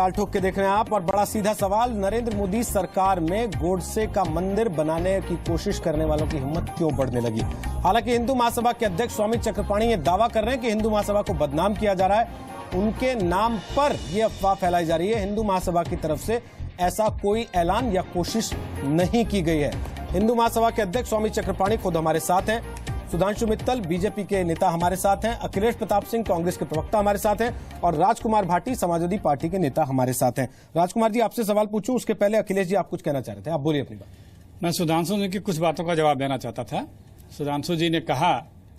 ताल ठोक के देख रहे हैं आप। और बड़ा सीधा सवाल, नरेंद्र मोदी सरकार में गोडसे का मंदिर बनाने की कोशिश करने वालों की हिम्मत क्यों बढ़ने लगी? हालांकि हिंदू महासभा के अध्यक्ष स्वामी चक्रपाणी ये दावा कर रहे हैं कि हिंदू महासभा को बदनाम किया जा रहा है, उनके नाम पर यह अफवाह फैलाई जा रही है। हिंदू महासभा की तरफ से ऐसा कोई ऐलान या कोशिश नहीं की गई है। हिंदू महासभा के अध्यक्ष स्वामी चक्रपाणी खुद हमारे साथ हैं, सुधांशु मित्तल बीजेपी के नेता हमारे साथ हैं, अखिलेश प्रताप सिंह कांग्रेस के प्रवक्ता हमारे साथ हैं और राजकुमार भाटी समाजवादी पार्टी के नेता हमारे साथ हैं। राजकुमार जी, आपसे सवाल पूछूं उसके पहले अखिलेश जी आप कुछ कहना चाह रहे थे, आप बोलिए अपनी बात। मैं सुधांशु जी की कुछ बातों का जवाब देना चाहता था। सुधांशु जी ने कहा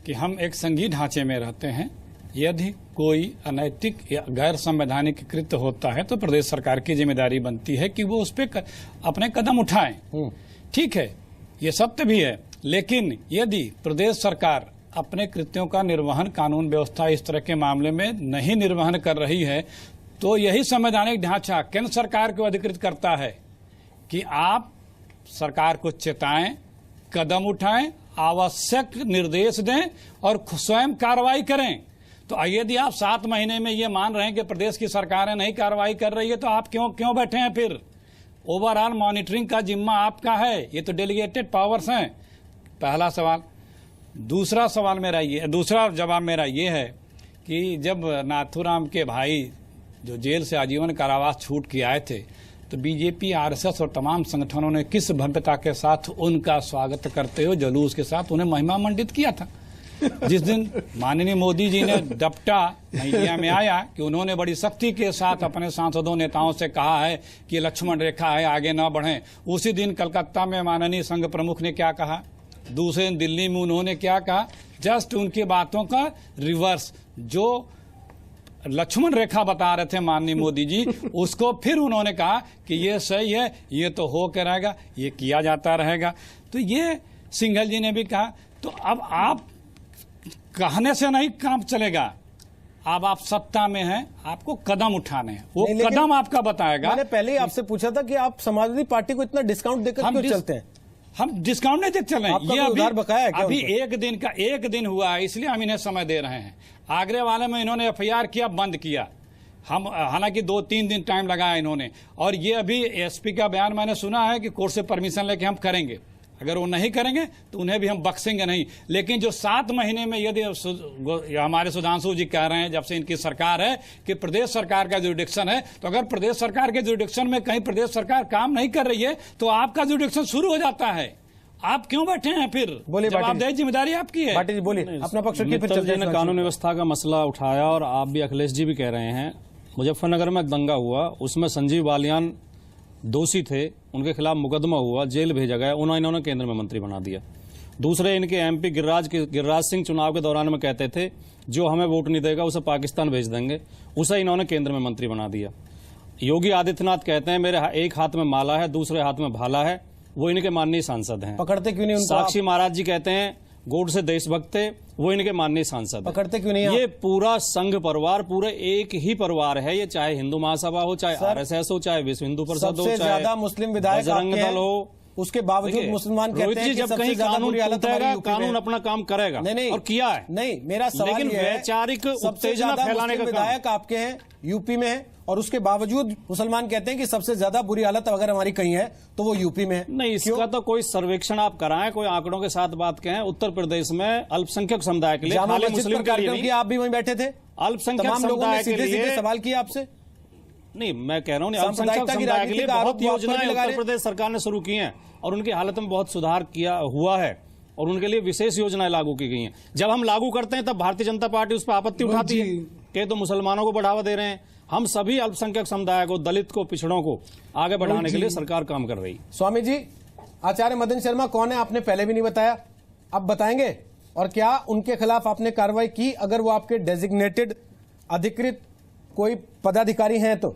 कि हम एक संघीय ढांचे में रहते हैं, यदि कोई अनैतिक या गैर संवैधानिक कृत्य होता है तो प्रदेश सरकार की जिम्मेदारी बनती है कि वो उस पर अपने कदम उठाएं। ठीक है, ये सत्य भी है, लेकिन यदि प्रदेश सरकार अपने कृत्यों का निर्वहन कानून व्यवस्था इस तरह के मामले में नहीं निर्वहन कर रही है तो यही संवैधानिक ढांचा केंद्र सरकार को अधिकृत करता है कि आप सरकार को चेताएं, कदम उठाएं, आवश्यक निर्देश दें और स्वयं कार्रवाई करें। तो यदि आप 7 महीने में ये मान रहे हैं कि प्रदेश की सरकारें नहीं कार्रवाई कर रही है तो आप क्यों बैठे हैं? फिर ओवरऑल मॉनिटरिंग का जिम्मा आपका है, ये तो डेलीगेटेड पावर्स हैं। पहला सवाल। दूसरा जवाब मेरा ये है कि जब नाथूराम के भाई जो जेल से आजीवन कारावास छूट के आए थे तो बीजेपी, आरएसएस और तमाम संगठनों ने किस भव्यता के साथ उनका स्वागत करते हुए जुलूस के साथ उन्हें महिमा मंडित किया था। जिस दिन माननीय मोदी जी ने डपटा मीडिया में आया कि उन्होंने बड़ी सख्ती के साथ अपने सांसदों नेताओं से कहा है कि लक्ष्मण रेखा है, आगे न बढ़ें, उसी दिन कलकत्ता में माननीय संघ प्रमुख ने क्या कहा, दूसरे दिन दिल्ली में उन्होंने क्या कहा, जस्ट उनकी बातों का रिवर्स। जो लक्ष्मण रेखा बता रहे थे माननीय मोदी जी, उसको फिर उन्होंने कहा कि ये सही है, ये तो हो के रहेगा, ये किया जाता रहेगा। तो ये सिंघल जी ने भी कहा। तो अब आप कहने से नहीं काम चलेगा, अब आप सत्ता में हैं, आपको कदम उठाने हैं, वो कदम आपका बताएगा। मैंने पहले ही आपसे पूछा था कि आप समाजवादी पार्टी को इतना डिस्काउंट देकर क्यों चलते हैं? हम डिस्काउंट नहीं देते चल रहे हैं, ये अभी क्या एक दिन हुआ है, इसलिए हम इन्हें समय दे रहे हैं। आगरे वाले में इन्होंने एफआईआर किया, बंद किया, हम हालांकि 2-3 दिन टाइम लगाया इन्होंने। और ये अभी एसपी का बयान मैंने सुना है कि कोर्ट से परमिशन लेके हम करेंगे, अगर वो नहीं करेंगे तो उन्हें भी हम बख्शेंगे नहीं। लेकिन जो 7 महीने में यदि हमारे सुधांशु जी कह रहे हैं जब से इनकी सरकार है कि प्रदेश सरकार का जुरिडिक्शन है, तो अगर प्रदेश सरकार के जुरिडिक्शन में कहीं प्रदेश सरकार काम नहीं कर रही है तो आपका जुरिडिक्शन शुरू हो जाता है। आप क्यों बैठे हैं? फिर जवाबदेही जिम्मेदारी आपकी है। बाटी जी बोलिए अपना पक्ष। कानून व्यवस्था का मसला उठाया और आप भी अखिलेश जी भी कह रहे हैं, मुजफ्फरनगर में दंगा हुआ, उसमें संजीव बालियान दोषी थे, उनके खिलाफ मुकदमा हुआ, जेल भेजा गया, इन्होंने केंद्र में मंत्री बना दिया। दूसरे इनके एमपी गिरिराज सिंह चुनाव के दौरान में कहते थे जो हमें वोट नहीं देगा उसे पाकिस्तान भेज देंगे, उसे इन्होंने केंद्र में मंत्री बना दिया। योगी आदित्यनाथ कहते हैं मेरे एक हाथ में माला है, दूसरे हाथ में भाला है, वो इनके माननीय सांसद हैं। पकड़ते क्यों नहीं उनको? साक्षी महाराज जी कहते हैं गोडसे देशभक्त थे, वो इनके माननीय सांसद। पकड़ते क्यों नहीं? ये पूरा संघ परिवार पूरे एक ही परिवार है, ये चाहे हिंदू महासभा हो, चाहे आरएसएस हो, चाहे विश्व हिंदू परिषद हो, चाहे ज्यादा मुस्लिम विधायक बजरंग दल हो, उसके बावजूद मुसलमान कहते हैं कि सबसे ज्यादा बुरी हालत हमारी यूपी में। कानून अपना काम करेगा। नहीं, और किया है। नहीं, मेरा सवाल ये है, वैचारिक उत्तेजना फैलाने का विधायक आपके हैं, यूपी में है, और उसके बावजूद मुसलमान कहते हैं कि सबसे ज्यादा बुरी हालत अगर हमारी कहीं है तो वो यूपी में है। नहीं, इसका तो कोई सर्वेक्षण आप कराएं, कोई आंकड़ों के साथ बात कहें। उत्तर प्रदेश में अल्पसंख्यक समुदाय के लिए, खाली मुस्लिम के लिए, आप भी वहीं बैठे थे, अल्पसंख्यक समुदाय के लिए सवाल किया आपसे। नहीं, मैं कह रहा हूँ अल्पसंख्यक समुदाय के लिए बहुत योजनाएं उत्तर प्रदेश सरकार ने शुरू की हैं और उनकी हालत में बहुत सुधार किया हुआ है और उनके लिए विशेष योजनाएं लागू की गई हैं। जब हम लागू करते हैं तब भारतीय जनता पार्टी उस पर आपत्ति उठाती है कि तो मुसलमानों को बढ़ावा दे रहे हैं। हम सभी अल्पसंख्यक समुदाय को, दलित को, पिछड़ों को आगे बढ़ाने के लिए सरकार काम कर रही है। स्वामी जी, आचार्य मदन शर्मा कौन है आपने पहले भी नहीं बताया, अब बताएंगे? और क्या उनके खिलाफ आपने कार्रवाई की अगर वो आपके डेजिग्नेटेड अधिकृत कोई पदाधिकारी हैं तो?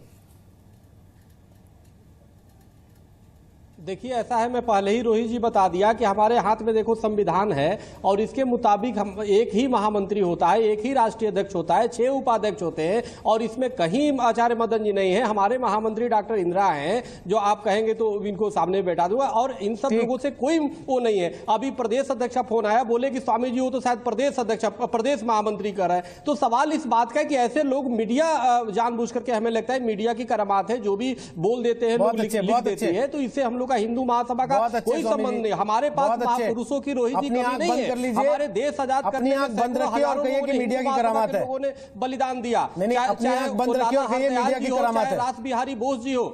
देखिए ऐसा है, मैं पहले ही रोहित जी बता दिया कि हमारे हाथ में देखो संविधान है और इसके मुताबिक हम एक ही महामंत्री होता है, एक ही राष्ट्रीय अध्यक्ष होता है, 6 उपाध्यक्ष होते हैं और इसमें कहीं आचार्य मदन जी नहीं है। हमारे महामंत्री डॉक्टर इंदिरा हैं, जो आप कहेंगे तो इनको सामने बैठा दूंगा और इन सब लोगों से कोई वो नहीं है। अभी प्रदेश अध्यक्ष का फोन आया, बोले कि स्वामी जी हो तो शायद प्रदेश अध्यक्ष, प्रदेश महामंत्री कर रहे हैं। तो सवाल इस बात का है कि ऐसे लोग मीडिया जानबूझ करके, हमें लगता है मीडिया की करामात है, जो भी बोल देते हैं लोग लिख देते हैं, तो इससे हम लोग का हिंदू महासभा का कोई संबंध नहीं। हमारे पास महापुरुषों की रोहित जी कमी नहीं है। हमारे देश आजाद करने में बंद रखिए और कहिए कि मीडिया की करामात है, लोगों ने बलिदान दिया। चाहे बंद रखिए और कहिए मीडिया की करामात है, रास बिहारी बोस जी हो,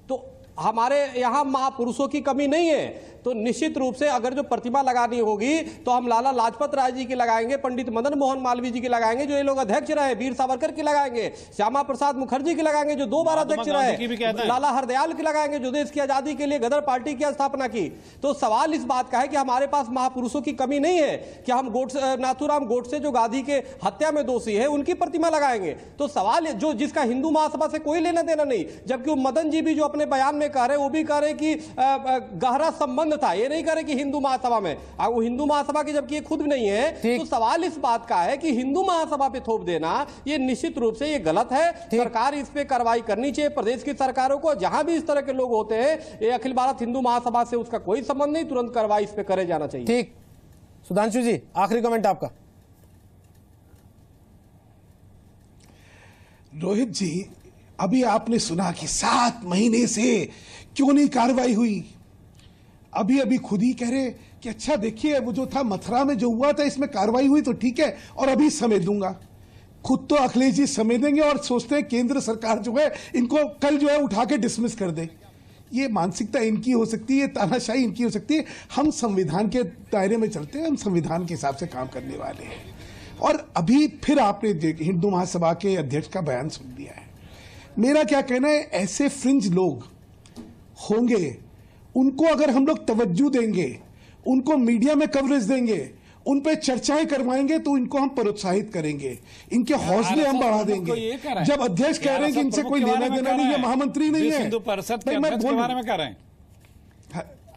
तो हमारे यहाँ महापुरुषों की कमी नहीं है। तो निश्चित रूप से अगर जो प्रतिमा लगानी होगी तो हम लाला लाजपत राय जी की लगाएंगे, पंडित मदन मोहन मालवीय जी की लगाएंगे, जो ये लोग अध्यक्ष रहे, वीर सावरकर की लगाएंगे, श्यामा प्रसाद मुखर्जी की लगाएंगे, जो 2 बार अध्यक्ष रहे, लाला हरदयाल की लगाएंगे, जो देश की आजादी के लिए गदर पार्टी की स्थापना की। तो सवाल इस बात का है कि हमारे पास महापुरुषों की कमी नहीं है कि हम नाथूराम गोडसे जो गांधी के हत्या में दोषी है उनकी प्रतिमा लगाएंगे। तो सवाल जो जिसका हिंदू महासभा से कोई लेना देना नहीं, जबकि मदन जी भी जो अपने बयान में कह रहे हैं वो भी कह रहे कि गहरा संबंध था, ये नहीं करे कि हिंदू महासभा में, वो हिंदू महासभा की जबकि ये खुद भी नहीं है। तो सवाल इस बात का है कि हिंदू महासभा पे थोप देना ये निश्चित रूप से ये गलत है। सरकार इस पे कार्रवाई करनी चाहिए, प्रदेश की सरकारों को, जहां भी इस तरह के लोग होते हैं, ये अखिल भारत हिंदू महासभा से उसका कोई संबंध नहीं, तुरंत कार्रवाई इस पे करे जाना चाहिए। ठीक, सुधांशु जी आखिरी कमेंट आपका। रोहित जी, अभी आपने सुना कि 7 महीने से क्यों नहीं कार्रवाई हुई। अभी खुद ही कह रहे कि अच्छा देखिए वो जो था मथुरा में जो हुआ था इसमें कार्रवाई हुई तो ठीक है और अभी समय दूंगा। खुद तो अखिलेश जी समय देंगे और सोचते हैं केंद्र सरकार जो है इनको कल जो है उठा के डिसमिस कर दे। ये मानसिकता इनकी हो सकती है, तानाशाही इनकी हो सकती है। हम संविधान के दायरे में चलते हैं, हम संविधान के हिसाब से काम करने वाले हैं। और अभी फिर आपने हिंदू महासभा के अध्यक्ष का बयान सुन लिया है। मेरा क्या कहना है, ऐसे फ्रिंज लोग होंगे, उनको अगर हम लोग तवज्जो देंगे, उनको मीडिया में कवरेज देंगे, उन पे चर्चाएं करवाएंगे तो इनको हम प्रोत्साहित करेंगे, इनके हौसले हम बढ़ा देंगे। जब अध्यक्ष कह रहे हैं कि इनसे कोई लेना देना नहीं है, महामंत्री नहीं है, हिंदू परिषद के अध्यक्ष के बारे में कह रहे हैं।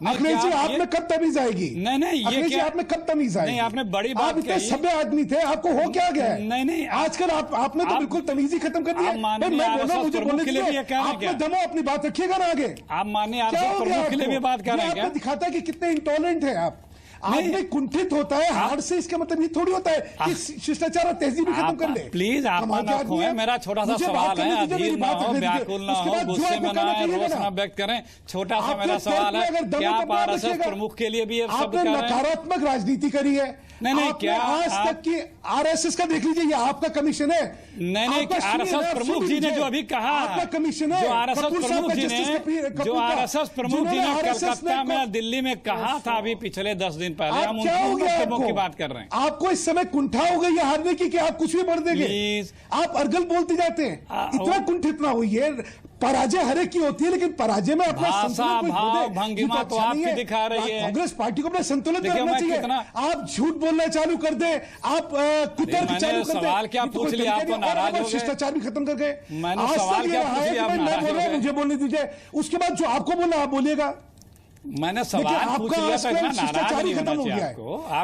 अखिलेश जी आप में कब तमीज आएगी? नहीं, अखिलेश जी आप में कब तमीज आएगी? नहीं, आपने बड़ी बात आप इतने सभ्य आदमी थे, आपको हो क्या गया है? नहीं, आजकल आपने तो बिल्कुल तमीज ही खत्म कर दी है। मैं बोला मुझे बोलने दीजिए, आपने दमो अपनी बात रखिएगा ना आगे। आप माननीय आरएसएस प्रमुख के लिए भी बात कर रहे हैं क्या? दिखाता है कि कितने इंटॉलरेंट है आप। आदमी कुंठित होता है हार से, इसका मतलब ये थोड़ी होता है कि शिष्टाचार और तहजीब भी खत्म कर ले। प्लीज आप मेरा छोटा सा सवाल है, अधीर ना हो, व्याकुल ना हो, गुस्से में ना आए, रोष ना व्यक्त करें। छोटा सा मेरा सवाल है, क्या आप आरएसएस प्रमुख के लिए भी ये शब्द कह रहे हैं? नकारात्मक राजनीति करी है। नहीं, क्या आज तक की आरएसएस का देख लीजिए, ये आपका कमिशन है। नहीं, आरएसएस प्रमुख जी ने जो अभी कहा, आपका कमिशन है। जो आरएसएस प्रमुख जी ने कलकत्ता में, दिल्ली में कहा था अभी पिछले 10 दिन पहले, हम उन प्रमुख की बात कर रहे हैं। आपको इस समय कुंठा हो गई है हारने की कि आप कुछ भी बढ़ देंगे? आप अर्गल बोलते जाते हैं, इतना कुंठित ना हुई। पराजय हर एक की होती है, लेकिन पराजय में अपना भाव भंगिमा तो आपकी दिखा रही है। कांग्रेस पार्टी को अपना संतुलित करना चाहिए। आप झूठ बोलना चालू कर दे, आप कुतर्क चालू कर दे। सवाल क्या पूछ लिया, आप तो नाराज हो गए। शिष्टाचार भी खत्म कर गए। मैंने सवाल क्या पूछ लिया, आप नाराज हो गए। मुझे बोलने दीजिए, उसके बाद जो आपको बोलना आप बोलिएगा। मैंने सवाल पूछ लिया, शिष्टाचार ही खत्म हो गया है।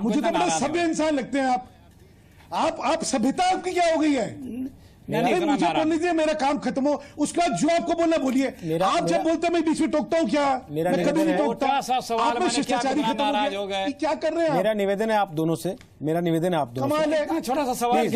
मुझे तो बड़ा सभ्य इंसान लगते हैं आप। सभ्यता आपकी क्या हो गई है? मुझे बोलने दीजिए, मेरा काम खत्म हो, उसके बाद जो आपको बोलना बोलिए। आप जब बोलते हैं मैं बीच में टोकता हूँ क्या? मैं कभी नहीं टोकता। आप शिष्टाचारी खत्म हो गया, क्या कर रहे हैं? मेरा निवेदन है आप दोनों से, कमाल है। छोटा सा सवाल।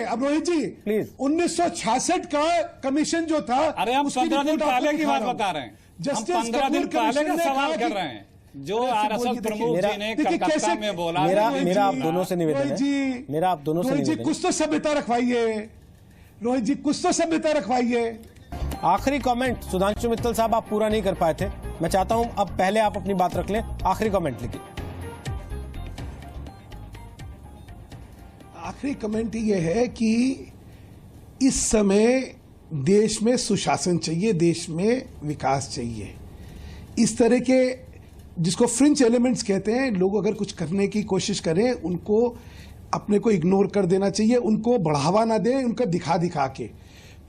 अब रोहित जी प्लीज, 1966 का कमीशन जो था, अरे हम 15 दिन पहले की बात बता रहे हैं, हम 15 दिन पहले का सवाल कर रहे हैं। जो आरएसएस प्रमुख जी ने कलकत्ता में बोला। मेरा आप दोनों से निवेदन है, मेरा आप दोनों से निवेदन है, कुछ तो सभ्यता रखवाइए। रोहित जी कुछ तो सभ्यता रखवाइए। आखिरी कमेंट सुधांशु मित्तल साहब, आप पूरा नहीं कर पाए थे, मैं चाहता हूं अब पहले आप अपनी बात रख लें, आखिरी कमेंट लिखिए। आखिरी कमेंट ये है कि इस समय देश में सुशासन चाहिए, देश में विकास चाहिए। इस तरह के जिसको फ्रिंज एलिमेंट्स कहते हैं, लोग अगर कुछ करने की कोशिश करें उनको अपने को इग्नोर कर देना चाहिए, उनको बढ़ावा ना दें, उनका दिखा के।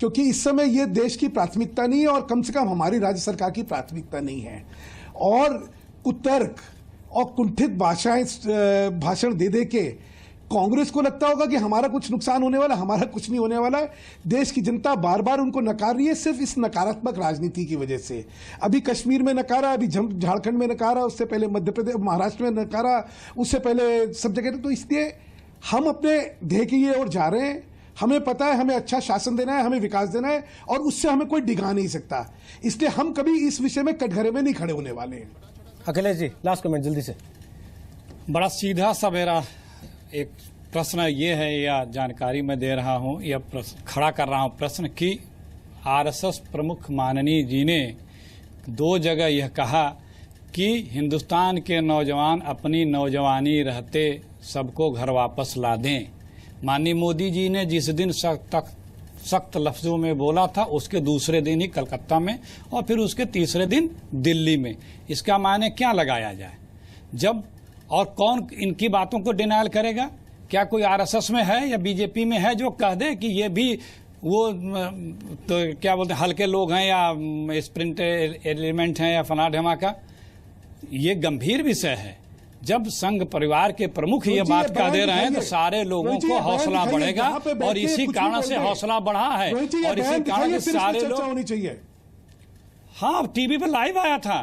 क्योंकि इस समय ये देश की प्राथमिकता नहीं है और कम से कम हमारी राज्य सरकार की प्राथमिकता नहीं है। और कुतर्क और कुंठित भाषण दे दे के कांग्रेस को लगता होगा कि हमारा कुछ नुकसान होने वाला, हमारा कुछ नहीं होने वाला है। देश की जनता बार बार उनको नकार रही है सिर्फ इस नकारात्मक राजनीति की वजह से। अभी कश्मीर में नकारा, अभी झारखंड में नकारा, उससे पहले मध्य प्रदेश, महाराष्ट्र में नकारा, उससे पहले सब जगह। तो इसलिए हम अपने ध्येय की ओर जा रहे हैं। हमें पता है हमें अच्छा शासन देना है, हमें विकास देना है और उससे हमें कोई डिगा नहीं सकता। इसलिए हम कभी इस विषय में कटघरे में नहीं खड़े होने वाले हैं। अखिलेश जी, लास्ट कमेंट जल्दी से। बड़ा सीधा सा मेरा एक प्रश्न ये है, या जानकारी मैं दे रहा हूं, या खड़ा कर रहा हूं प्रश्न कि आरएसएस प्रमुख माननीय जी ने 2 जगह यह कहा कि हिंदुस्तान के नौजवान अपनी नौजवानी रहते सबको घर वापस ला दें। माननीय मोदी जी ने जिस दिन सख्त लफ्जों में बोला था, उसके दूसरे दिन ही कलकत्ता में और फिर उसके तीसरे दिन दिल्ली में। इसका मायने क्या लगाया जाए? जब और कौन इनकी बातों को डिनायल करेगा? क्या कोई आरएसएस में है या बीजेपी में है जो कह दे कि ये भी वो तो क्या बोलते हैं हल्के लोग हैं या स्प्रिंट एलिमेंट हैं या फला ढमाका? ये गंभीर विषय है। जब संघ परिवार के प्रमुख ये बात कह दे रहे हैं तो सारे लोगों को हौसला बढ़ेगा और इसी कारण से हौसला बढ़ा है और इसी कारण से सारे लोग होनी चाहिए। हाँ, टीवी पे लाइव आया था,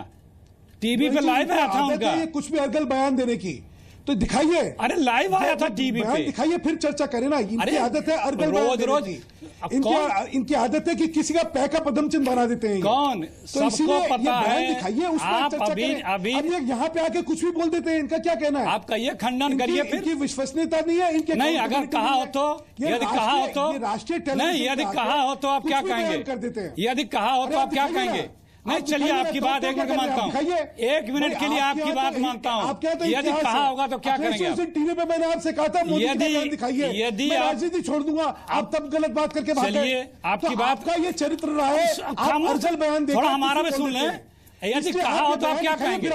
टीवी पे लाइव आया था उनका। कुछ भी अर्गल बयान देने की तो दिखाइए। अरे लाइव आया था टीवी पे, दिखाइए फिर चर्चा करें ना। इनकी आदत है अर्गल रोज इनकी आदत है कि किसी का पैर का पदम चिन्ह बना देते हैं। कौन? तो सबको पता है। दिखाइए, उस पर आप चर्चा अभी करें। यहाँ पे आके कुछ भी बोल देते हैं, इनका क्या कहना है? आप कहिए, खंडन करिए। फिर इनकी विश्वसनीयता नहीं है इनके। नहीं, अगर कहा हो तो, यदि कहा हो तो राष्ट्रीय नहीं, यदि कहा हो तो आप क्या कहेंगे? कर देते हैं। यदि कहा हो तो आप क्या कहेंगे? नहीं, चलिए आपकी बात एक मिनट मानता हूँ, 1 मिनट के लिए आपकी बात मानता हूँ। यदि कहा होगा तो क्या करेंगे आप? टीवी पे मैंने आपसे कहा था मोदी का बयान दिखाइए, यदि मैं राजनीति छोड़ दूंगा। आप तब गलत बात करके भाग गए। चलिए, आपकी बात आपका ये चरित्र रहा है। आप अर्जल बयान देकर थोड़ा हमारा भी सुन लें। यदि कहा हो तो आप क्या कहेंगे?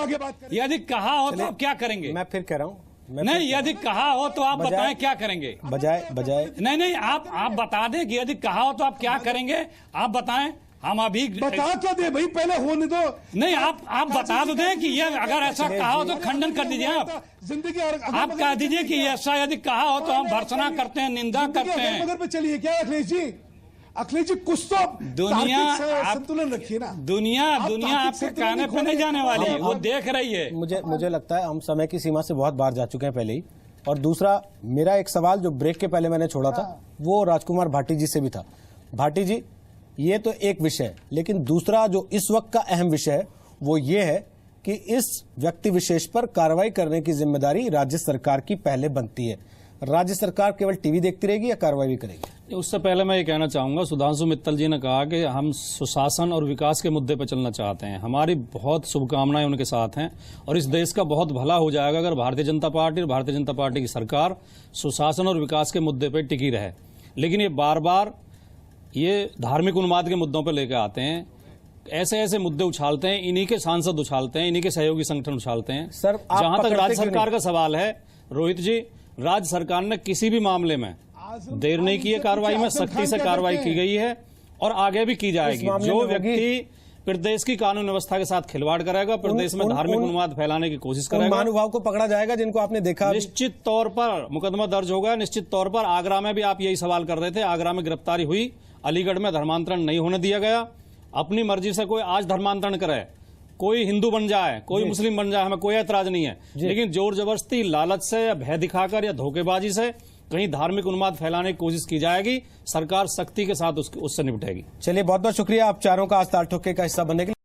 यदि कहा हो तो आप क्या करेंगे? मैं फिर कह रहा हूँ, नहीं, यदि कहा हो तो आप बताएं क्या करेंगे? बजाय नहीं, आप बता दें कि यदि कहा हो तो आप क्या करेंगे, आप बताएं। हम अभी बता क्या दे भाई, पहले होने दो। नहीं, आप बता तो दें कि ये अगर ऐसा कहा हो तो खंडन कर दीजिए। आप जिंदगी आप कह दीजिए कि ऐसा यदि कहा हो तो हम भर्त्सना करते हैं, निंदा करते हैं। मगर पे चलिए क्या अखिलेश जी? अखिलेश जी कुछ तो दुनिया संतुलन रखिए ना। दुनिया आपके कहने पे नहीं जाने वाली, वो देख रही है। मुझे लगता है हम समय की सीमा से बहुत बार जा चुके हैं पहले ही। और दूसरा, मेरा एक सवाल जो ब्रेक के पहले मैंने छोड़ा था वो राजकुमार भाटी जी से भी था। भाटी जी, ये तो एक विषय है, लेकिन दूसरा जो इस वक्त का अहम विषय है वो ये है कि इस व्यक्ति विशेष पर कार्रवाई करने की जिम्मेदारी राज्य सरकार की पहले बनती है। राज्य सरकार केवल टीवी देखती रहेगी या कार्रवाई भी करेगी? उससे पहले मैं ये कहना चाहूंगा, सुधांशु मित्तल जी ने कहा कि हम सुशासन और विकास के मुद्दे पर चलना चाहते हैं। हमारी बहुत शुभकामनाएं उनके साथ हैं और इस देश का बहुत भला हो जाएगा अगर भारतीय जनता पार्टी और भारतीय जनता पार्टी की सरकार सुशासन और विकास के मुद्दे पर टिकी रहे। लेकिन ये बार बार ये धार्मिक उन्माद के मुद्दों पर लेकर आते हैं, ऐसे ऐसे मुद्दे उछालते हैं, इन्हीं के सांसद उछालते हैं, इन्हीं के सहयोगी संगठन उछालते हैं। सर, जहां तक राज्य सरकार का सवाल है, रोहित जी, राज्य सरकार ने किसी भी मामले में देर नहीं की है। कार्रवाई में सख्ती से कार्रवाई की गई है और आगे भी की जाएगी। जो व्यक्ति प्रदेश की कानून व्यवस्था के साथ खिलवाड़ करेगा, प्रदेश में धार्मिक उन्माद फैलाने की कोशिश करेगा, महानुभाव को पकड़ा जाएगा जिनको आपने देखा। निश्चित तौर पर मुकदमा दर्ज होगा। निश्चित तौर पर आगरा में भी आप यही सवाल कर रहे थे, आगरा में गिरफ्तारी हुई, अलीगढ़ में धर्मांतरण नहीं होने दिया गया। अपनी मर्जी से कोई आज धर्मांतरण करे, कोई हिंदू बन जाए, कोई मुस्लिम बन जाए, हमें कोई ऐतराज नहीं है। लेकिन जोर जबरदस्ती, लालच से या भय दिखाकर या धोखेबाजी से कहीं धार्मिक उन्माद फैलाने की कोशिश की जाएगी, सरकार सख्ती के साथ उससे निपटेगी। चलिए, बहुत बहुत शुक्रिया आप चारों का आज ताल ठोके का हिस्सा बनने के लिए।